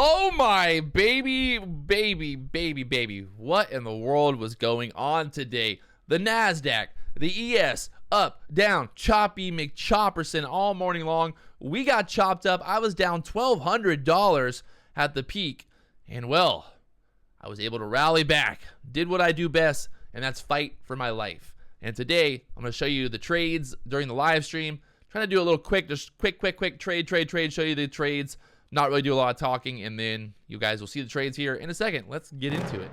Oh my baby. What in the world was going on today? The Nasdaq, the ES, up, down, choppy McChopperson all morning long. We got chopped up. I was down $1,200 at the peak. And well, I was able to rally back, did what I do best, and that's fight for my life. And today, I'm going to show you the trades during the live stream. Trying to do a little quick, just quick trade, show you the trades. Not really do a lot of talking, and then you guys will see the trades here in a second. Let's get into it.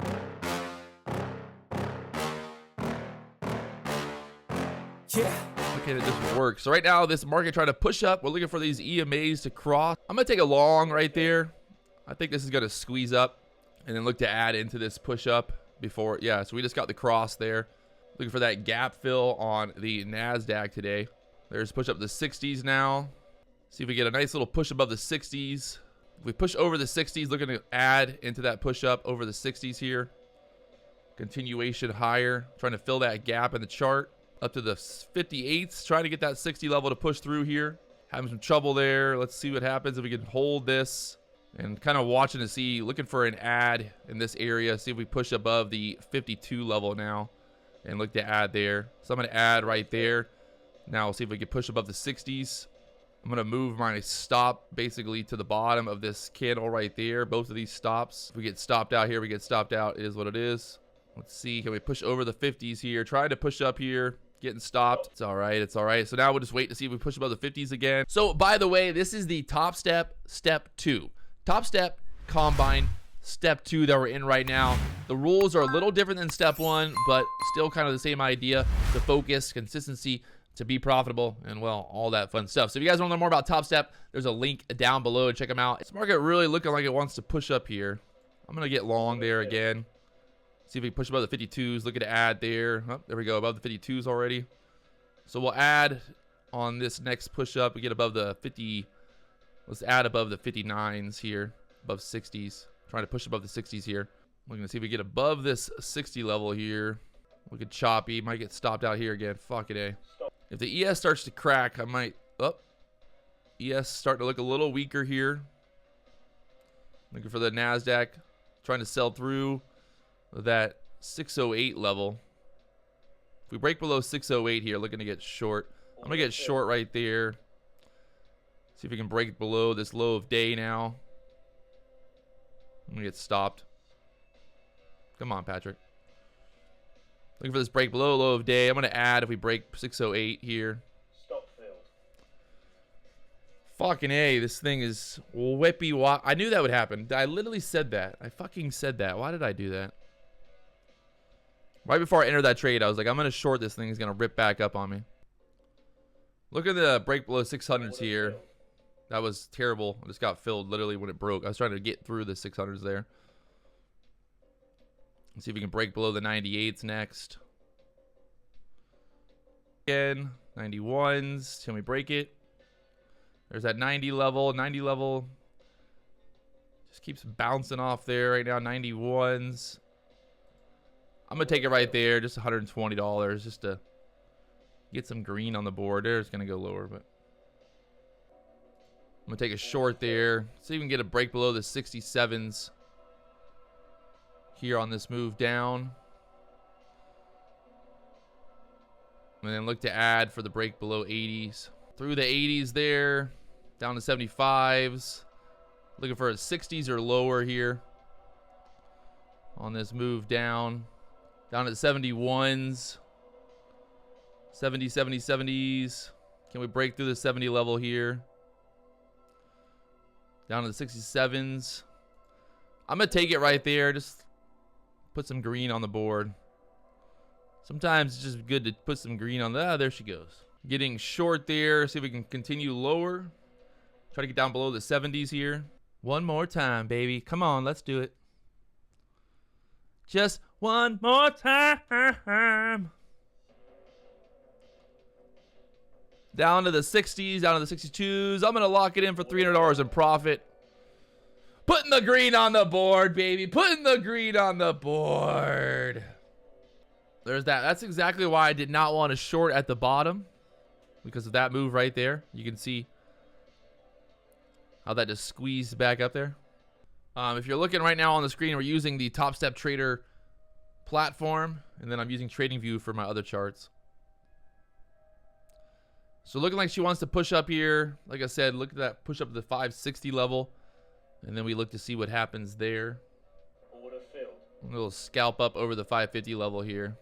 Yeah. Okay, that just works. So right now, this market trying to push up. We're looking for these EMAs to cross. I'm going to take a long right there. I think this is going to squeeze up and then look to add into this push up before. Yeah, so we just got the cross there. Looking for that gap fill on the Nasdaq today. There's push up the 60s now. See if we get a nice little push above the 60s. If we push over the 60s, looking to add into that push up over the 60s here. Continuation higher, trying to fill that gap in the chart. Up to the 58s, trying to get that 60 level to push through here. Having some trouble there. Let's see what happens if we can hold this. And kind of watching to see, looking for an add in this area. See if we push above the 52 level now. And look to add there. So I'm going to add right there. Now we'll see if we can push above the 60s. I'm going to move my stop basically to the bottom of this candle right there. Both of these stops. If we get stopped out here, we get stopped out. It is what it is. Let's see. Can we push over the 50s here? Trying to push up here. Getting stopped. It's all right. It's all right. So now we'll just wait to see if we push above the 50s again. So by the way, this is the top step, step 2. Top step, combine, step 2 that we're in right now. The rules are a little different than step 1, but still kind of the same idea. The focus, consistency, to be profitable, and well, all that fun stuff. So if you guys want to learn more about Top Step, there's a link down below. Check them out. This market really looking like it wants to push up here. I'm going to get long there again. See if we push above the 52s. Look at the add there. Oh, there we go, above the 52s already. So we'll add on this next push up. We get above the 50. Let's add above the 59s here, above 60s. Trying to push above the 60s here. We're going to see if we get above this 60 level here. We could choppy. Might get stopped out here again. Fuck it, eh. If the ES starts to crack, I might... Oh. ES starting to look a little weaker here. Looking for the Nasdaq. Trying to sell through that 608 level. If we break below 608 here, looking to get short. I'm going to get short right there. See if we can break below this low of day now. I'm going to get stopped. Come on, Patrick. Looking for this break below low of day. I'm going to add if we break 608 here. Stop filled. Fucking A. This thing is whippy. I knew that would happen. I literally said that. I fucking said that. Why did I do that? Right before I entered that trade, I was like, I'm going to short this thing. It's going to rip back up on me. Look at the break below 600s here. That was terrible. I just got filled literally when it broke. I was trying to get through the 600s there. Let's see if we can break below the 98s next. Again, 91s. Can we break it? There's that 90 level. 90 level just keeps bouncing off there right now. 91s. I'm going to take it right there. Just $120 just to get some green on the board. There, it's going to go lower, but I'm going to take a short there. See if we can get a break below the 67s. Here on this move down. And then look to add for the break below 80s. Through the 80s there. Down to 75s. Looking for a 60s or lower here. On this move down. Down at 71s. 70, 70, 70s. Can we break through the 70 level here? Down to the 67s. I'm going to take it right there. Just put some green on the board. Sometimes it's just good to put some green on the... there she goes. Getting short there. See if we can continue lower. Try to get down below the 70s here. One more time, baby. Come on, let's do it. Just one more time. Down to the 60s, down to the 62s. I'm going to lock it in for $300 in profit. Putting the green on the board, baby. Putting the green on the board. There's that. That's exactly why I did not want to short at the bottom. Because of that move right there. You can see how that just squeezed back up there. If you're looking right now on the screen, we're using the Top Step Trader platform, and then I'm using TradingView for my other charts. So looking like she wants to push up here. Like I said, look at that push up to the 560 level, and then we look to see what happens there. Order filled. A little scalp up over the 550 level here.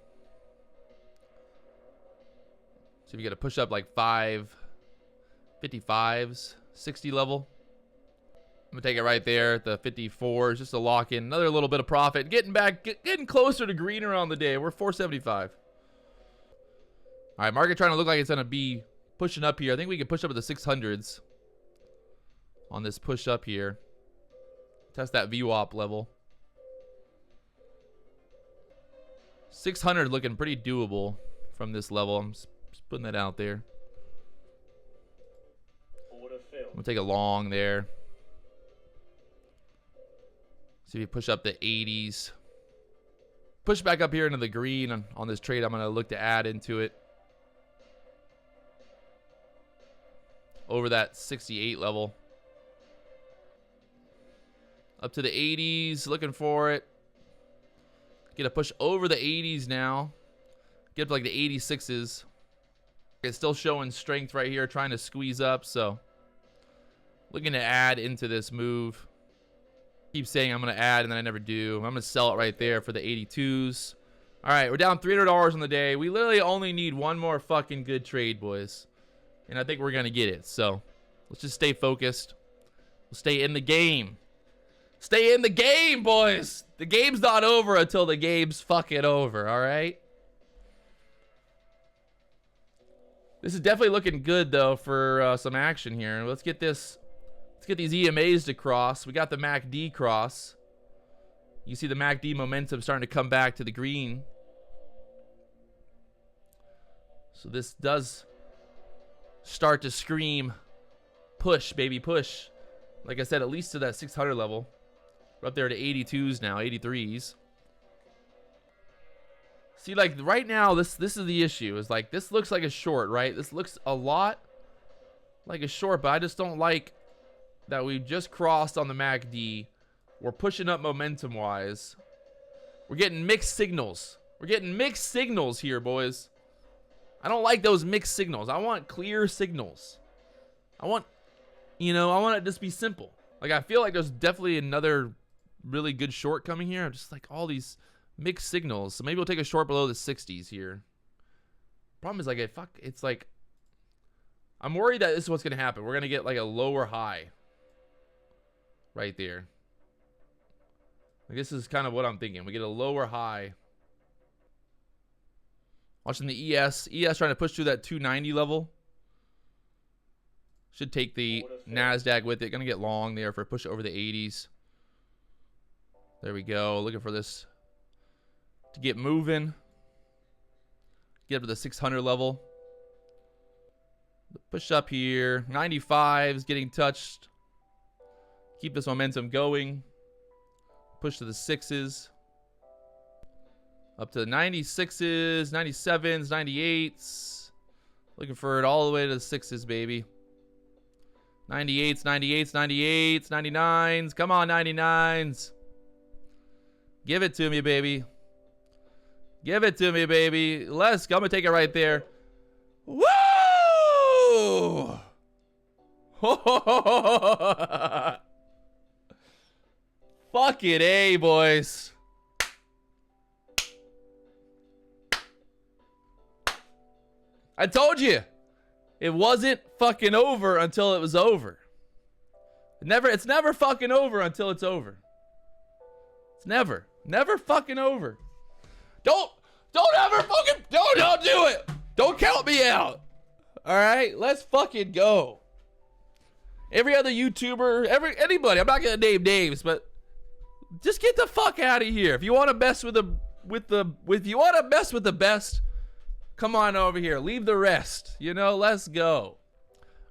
So we got to push up like 555s, 60 level. I'm gonna take it right there at the 54s just to lock in another little bit of profit. Getting closer to greener on the day. We're 475. All right, market trying to look like it's gonna be pushing up here. I think we can push up to the 600s on this push up here. Test that VWAP level. 600 looking pretty doable from this level. I'm just putting that out there. Order filled. I'm gonna take a long there. See if you push up the 80s. Push back up here into the green on this trade. I'm gonna look to add into it. Over that 68 level. Up to the 80s, looking for it. Get a push over the 80s now. Get up to like the 86s. It's still showing strength right here, trying to squeeze up. So looking to add into this move. Keep saying I'm going to add, and then I never do. I'm going to sell it right there for the 82s. All right, we're down $300 on the day. We literally only need one more fucking good trade, boys. And I think we're going to get it. So let's just stay focused. We'll stay in the game. Stay in the game, boys. The game's not over until the game's fucking over, all right? This is definitely looking good, though, for some action here. Let's get this. Let's get these EMAs to cross. We got the MACD cross. You see the MACD momentum starting to come back to the green. So this does start to scream push, baby, push. Like I said, at least to that 600 level. We're up there to 82s now, 83s. See, like right now, this is the issue. Is like this looks like a short, right? This looks a lot like a short, but I just don't like that we just crossed on the MACD. We're pushing up momentum-wise. We're getting mixed signals. We're getting mixed signals here, boys. I don't like those mixed signals. I want clear signals. I want, I want it to just be simple. Like, I feel like there's definitely another really good short coming here. I'm just like all these mixed signals. So maybe we'll take a short below the 60s here. Problem is, like, it's like, I'm worried that this is what's going to happen. We're going to get, like, a lower high right there. Like, this is kind of what I'm thinking. We get a lower high. Watching the ES. ES trying to push through that 290 level. Should take the Nasdaq with it. Gonna get long there for a push over the 80s. There we go. Looking for this to get moving. Get up to the 600 level. The push up here. 95s getting touched. Keep this momentum going. Push to the 6s. Up to the 96s, 97s, 98s. Looking for it all the way to the 6s, baby. 98s, 98s, 98s, 99s. Come on, 99s. Give it to me, baby. Give it to me, baby. Let's go. I'm going to take it right there. Woo! Fuck it, A, boys. I told you. It wasn't fucking over until it was over. It's never fucking over until it's over. It's never fucking over. Don't ever fucking, don't do it. Don't count me out. All right, let's fucking go. Every other YouTuber, anybody, I'm not gonna name names, but just get the fuck out of here. If you want to mess with if you want to mess with the best, come on over here. Leave the rest. Let's go.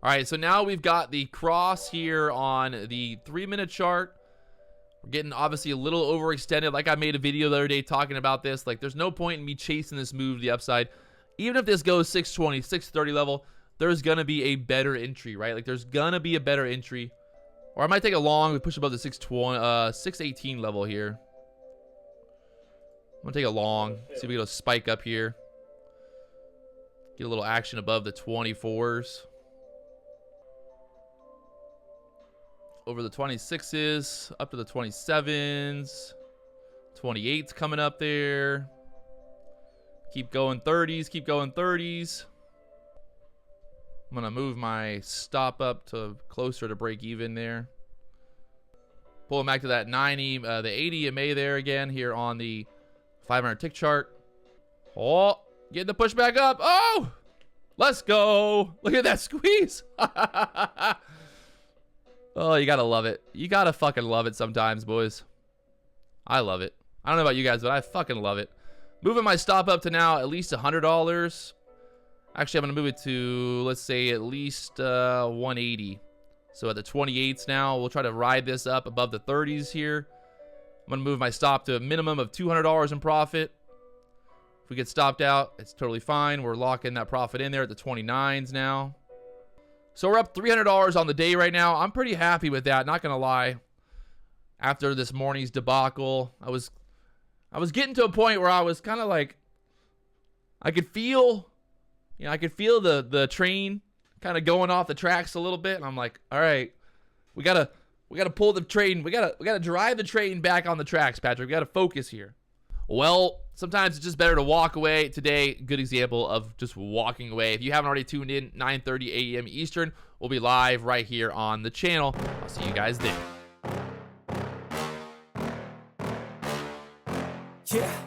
All right, so now we've got the cross here on the 3-minute chart. We're getting obviously a little overextended. Like I made a video the other day talking about this. Like there's no point in me chasing this move to the upside. Even if this goes 620, 630 level, there's going to be a better entry, right? Like there's going to be a better entry Or I might take a long. We push above the 618 level here. I'm gonna take a long. See if we get a spike up here. Get a little action above the 24s. Over the 26s, up to the 27s. 28s coming up there. Keep going 30s, keep going 30s. I'm gonna move my stop up to closer to break even there. Pulling back to that 90, the 80 EMA there again here on the 500 tick chart. Oh, getting the push back up. Oh, let's go. Look at that squeeze. Oh, you gotta love it. You gotta fucking love it sometimes, boys. I love it. I don't know about you guys, but I fucking love it. Moving my stop up to now at least $100. Actually, I'm gonna move it to, let's say, at least 180. So at the 28s now, we'll try to ride this up above the 30s here. I'm gonna move my stop to a minimum of $200 in profit. If we get stopped out, it's totally fine. We're locking that profit in there at the 29s now. So we're up $300 on the day right now. I'm pretty happy with that, not gonna lie. After this morning's debacle, I was getting to a point where I was kind of like, I could feel the train kind of going off the tracks a little bit, and I'm like, all right, we gotta pull the train, we gotta drive the train back on the tracks, Patrick. We gotta focus here. Well, sometimes it's just better to walk away. Today, good example of just walking away. If you haven't already tuned in, 9:30 a.m. Eastern, we'll be live right here on the channel. I'll see you guys then. Yeah.